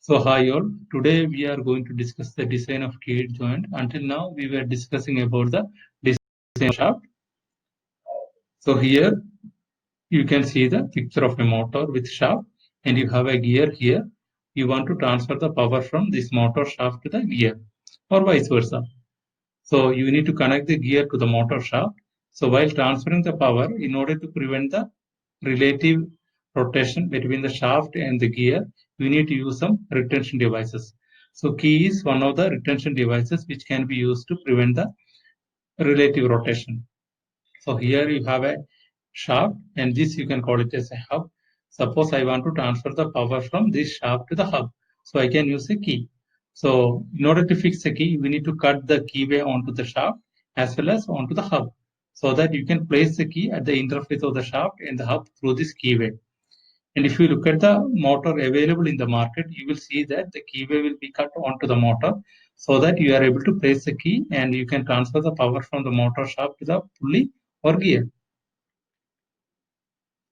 So hi all, today we are going to discuss the design of keyed joint. Until now we were discussing about the design of shaft. So here you can see the picture of a motor with shaft and you have a gear here. You want to transfer the power from this motor shaft to the gear or vice versa. So you need to connect the gear to the motor shaft. So while transferring the power, in order to prevent the relative rotation between the shaft and the gear, we need to use some retention devices. So key is one of the retention devices which can be used to prevent the relative rotation. So here you have a shaft and this you can call it as a hub. Suppose I want to transfer the power from this shaft to the hub. So I can use a key. So in order to fix the key, we need to cut the keyway onto the shaft as well as onto the hub so that you can place the key at the interface of the shaft and the hub through this keyway. And if you look at the motor available in the market, you will see that the keyway will be cut onto the motor so that you are able to place the key and you can transfer the power from the motor shaft to the pulley or gear.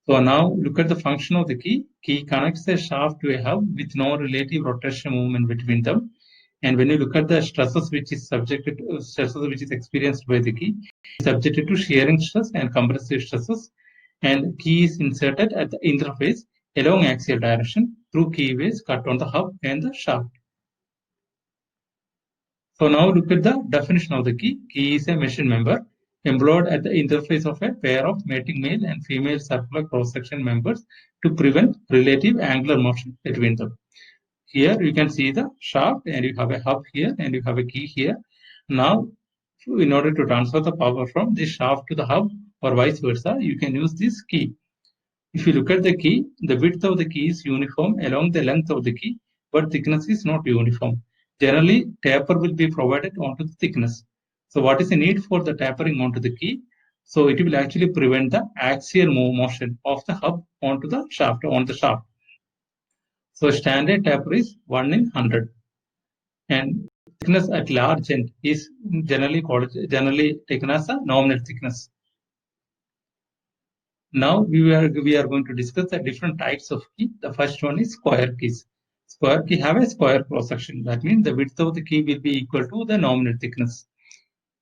So now look at the function of the key. Key connects the shaft to a hub with no relative rotation movement between them. And when you look at the stresses which is experienced by the key, it's subjected to shearing stress and compressive stresses. And key is inserted at the interface along axial direction through keyways cut on the hub and the shaft. So now look at the definition of the key. Key is a machine member employed at the interface of a pair of mating male and female circular cross-section members to prevent relative angular motion between them. Here you can see the shaft and you have a hub here and you have a key here. Now, in order to transfer the power from this shaft to the hub or vice versa, you can use this key. If you look at the key, the width of the key is uniform along the length of the key, but thickness is not uniform. Generally, taper will be provided onto the thickness. So what is the need for the tapering onto the key? So it will actually prevent the axial motion of the hub onto the shaft, on the shaft. So standard taper is 1 in 100. And thickness at large end is generally taken as a nominal thickness. Now we are going to discuss the different types of key. The first one is square keys. Square key have a square cross section. That means the width of the key will be equal to the nominal thickness.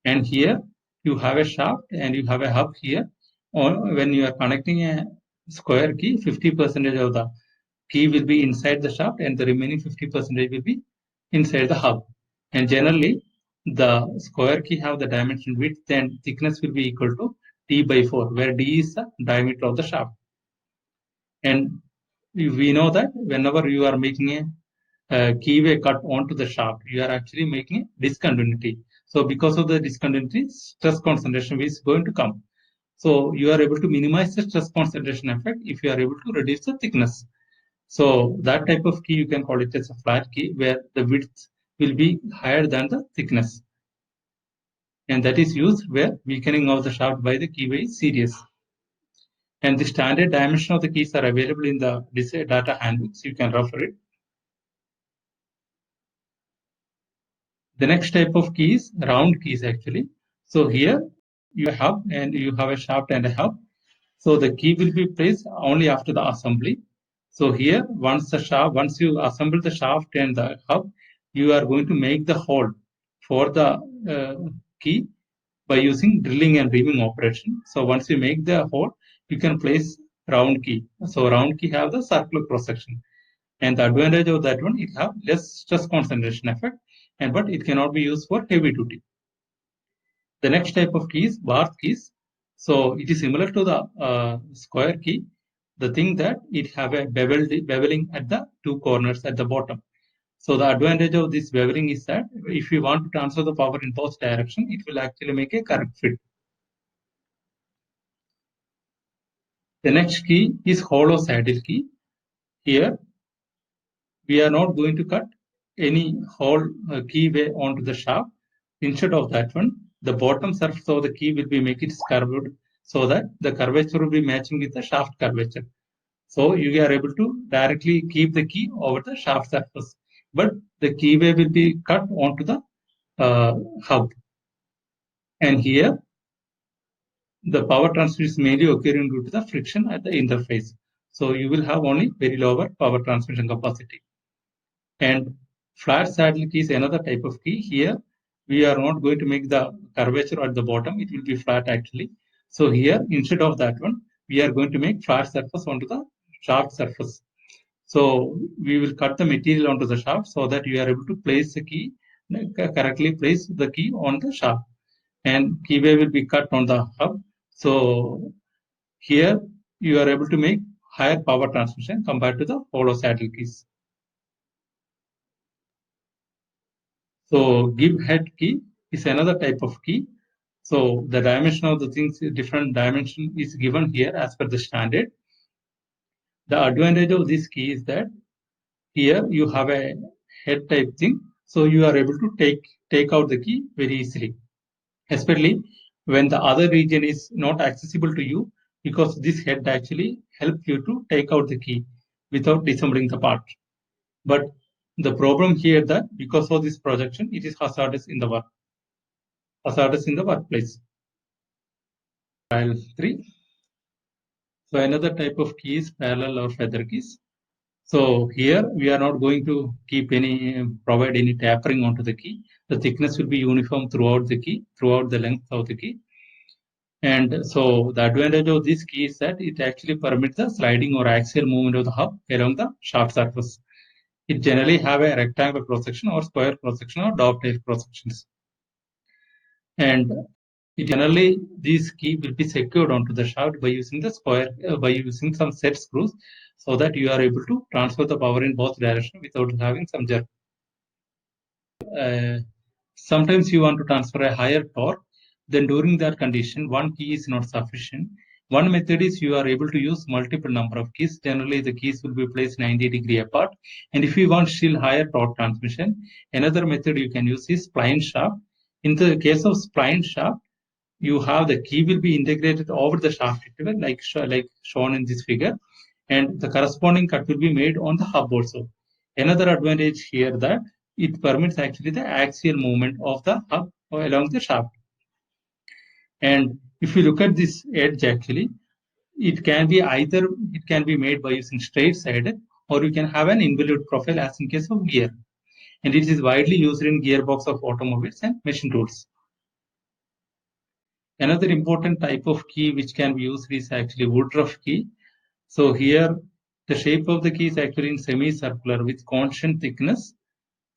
And here you have a shaft and you have a hub here. Or when you are connecting a square key, 50% of the key will be inside the shaft and the remaining 50% will be inside the hub. And generally, the square key have the dimension width and thickness will be equal to d by 4, where d is the diameter of the shaft. And we know that whenever you are making a keyway cut onto the shaft, you are actually making a discontinuity. So because of the discontinuity, stress concentration is going to come. So you are able to minimize the stress concentration effect if you are able to reduce the thickness. So that type of key, you can call it as a flat key, where the width will be higher than the thickness. And that is used where weakening of the shaft by the keyway is serious. And the standard dimension of the keys are available in the data handbooks. You can refer it. The next type of key is round keys actually. So here you have a shaft and a hub. So the key will be placed only after the assembly. So here, once you assemble the shaft and the hub, you are going to make the hole for the key by using drilling and reaming operation. So once you make the hole, you can place round key. So round key have the circular cross section. And the advantage of that one, it have less stress concentration effect, but it cannot be used for heavy duty. The next type of key is Barth keys. So it is similar to the square key. The thing that it have a beveling at the two corners at the bottom. So the advantage of this beveling is that if you want to transfer the power in both direction, it will actually make a correct fit. The next key is hollow saddle key. Here, we are not going to cut any whole keyway onto the shaft. Instead of that one, the bottom surface of the key will be make it curved so that the curvature will be matching with the shaft curvature. So you are able to directly keep the key over the shaft surface, but the keyway will be cut onto the hub. And here, the power transfer is mainly occurring due to the friction at the interface. So you will have only very lower power transmission capacity. And flat saddle key is another type of key. Here, we are not going to make the curvature at the bottom. It will be flat actually. So here, instead of that one, we are going to make flat surface onto the shaft surface. So we will cut the material onto the shaft so that you are able to place the key, correctly place the key on the shaft. And keyway will be cut on the hub. So here you are able to make higher power transmission compared to the hollow saddle keys. So give head key is another type of key. So the dimension of the things, different dimension is given here as per the standard. The advantage of this key is that here you have a head type thing, so you are able to take out the key very easily, especially when the other region is not accessible to you, because this head actually helps you to take out the key without disassembling the part. But the problem here that because of this projection, it is hazardous in the workplace. File 3. So another type of key is parallel or feather keys. So here we are not going to provide any tapering onto the key. The thickness will be uniform throughout the key, throughout the length of the key. And so the advantage of this key is that it actually permits the sliding or axial movement of the hub along the shaft surface. It generally have a rectangular cross-section or square cross-section or dovetail cross-sections. And generally, this key will be secured onto the shaft by using by using some set screws, so that you are able to transfer the power in both directions without having some jerk. Sometimes you want to transfer a higher torque, then during that condition, one key is not sufficient. One method is you are able to use multiple number of keys. Generally, the keys will be placed 90 degree apart. And if you want still higher torque transmission, another method you can use is spline shaft. In the case of spline shaft, you have the key will be integrated over the shaft interval, like shown in this figure, and the corresponding cut will be made on the hub also. Another advantage here that it permits actually the axial movement of the hub along the shaft. And if you look at this edge, actually, it can be made by using straight sided, or you can have an involute profile as in case of gear. And it is widely used in gearbox of automobiles and machine tools. Another important type of key which can be used is actually Woodruff key. So here, the shape of the key is actually in semicircular with constant thickness.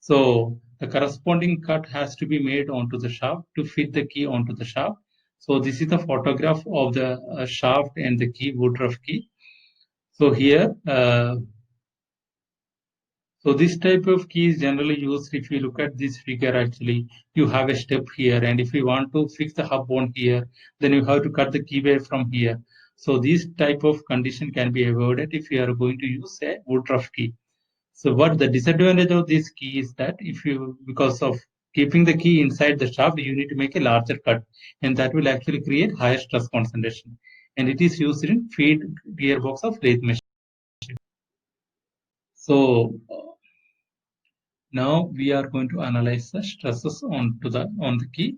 So the corresponding cut has to be made onto the shaft to fit the key onto the shaft. So this is the photograph of the shaft and the key, Woodruff key. So here, so this type of key is generally used. If you look at this figure, actually, you have a step here, and if you want to fix the hub on here, then you have to cut the keyway from here. So this type of condition can be avoided if you are going to use a Woodruff key. So what the disadvantage of this key is that because of keeping the key inside the shaft, you need to make a larger cut, and that will actually create higher stress concentration. And it is used in feed gearbox of lathe machine. So now we are going to analyze the stresses on the key.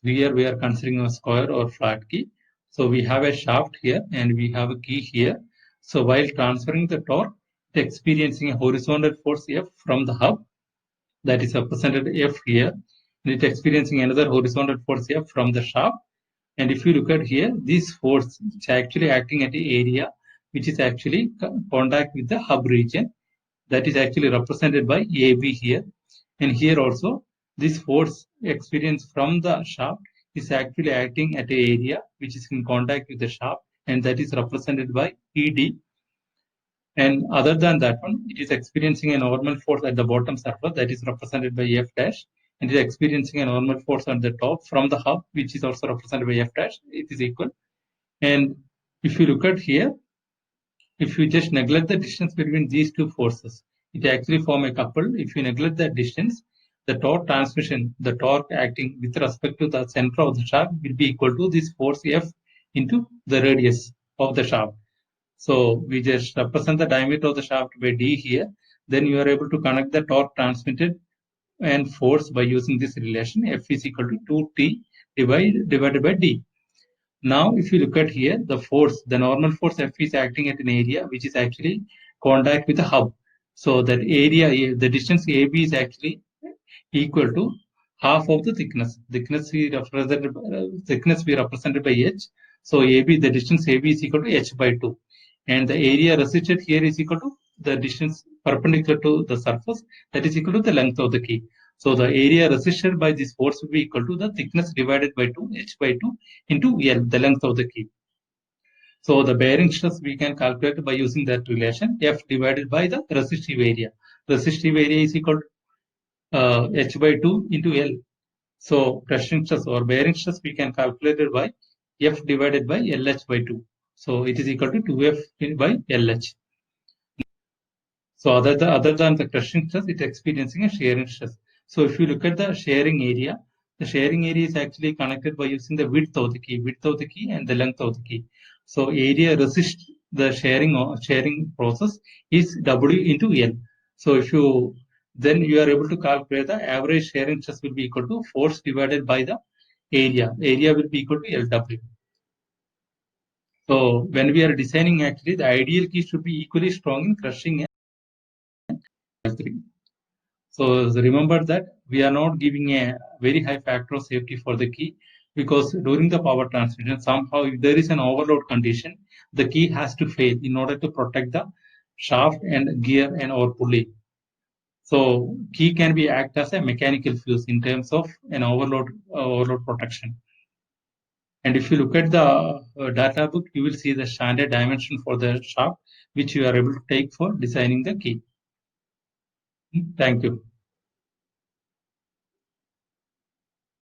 Here we are considering a square or flat key. So we have a shaft here and we have a key here. So while transferring the torque, it's experiencing a horizontal force F from the hub, that is represented F here, and it's experiencing another horizontal force F from the shaft. And if you look at here, this force is actually acting at the area which is actually contact with the hub region, that is actually represented by AB here. And here also, this force experienced from the shaft is actually acting at an area which is in contact with the shaft, and that is represented by ED. And other than that one, it is experiencing a normal force at the bottom surface, that is represented by F dash, and it is experiencing a normal force at the top from the hub, which is also represented by F dash. It is equal. And if you look at here, if you just neglect the distance between these two forces, it actually form a couple. If you neglect that distance, the torque transmission, the torque acting with respect to the center of the shaft will be equal to this force F into the radius of the shaft. So we just represent the diameter of the shaft by D here. Then you are able to connect the torque transmitted and force by using this relation. F is equal to 2T divided by D. Now, if you look at here, the force, the normal force F is acting at an area which is actually contact with the hub. So that area, the distance AB is actually equal to half of the thickness. Thickness we represented by h. So AB, the distance AB is equal to h by 2, and the area resisted here is equal to the distance perpendicular to the surface, that is equal to the length of the key. So the area resisted by this force will be equal to the thickness divided by 2, h by 2 into L, the length of the key. So the bearing stress we can calculate by using that relation, F divided by the resistive area. Resistive area is equal to h by 2 into L. So crushing stress or bearing stress we can calculate it by F divided by LH by 2. So it is equal to 2F by LH. So other than the crushing stress, it's experiencing a shearing stress. So if you look at the shearing area is actually connected by using the width of the key and the length of the key. So area resist the shearing process is W into L. So if you then you are able to calculate the average shearing stress will be equal to force divided by the area. Area will be equal to LW. So when we are designing, actually the ideal key should be equally strong in crushing and L3. So remember that we are not giving a very high factor of safety for the key, because during the power transmission, somehow if there is an overload condition, the key has to fail in order to protect the shaft and gear and or pulley. So key can be act as a mechanical fuse in terms of an overload protection. And if you look at the data book, you will see the standard dimension for the shaft, which you are able to take for designing the key. Thank you.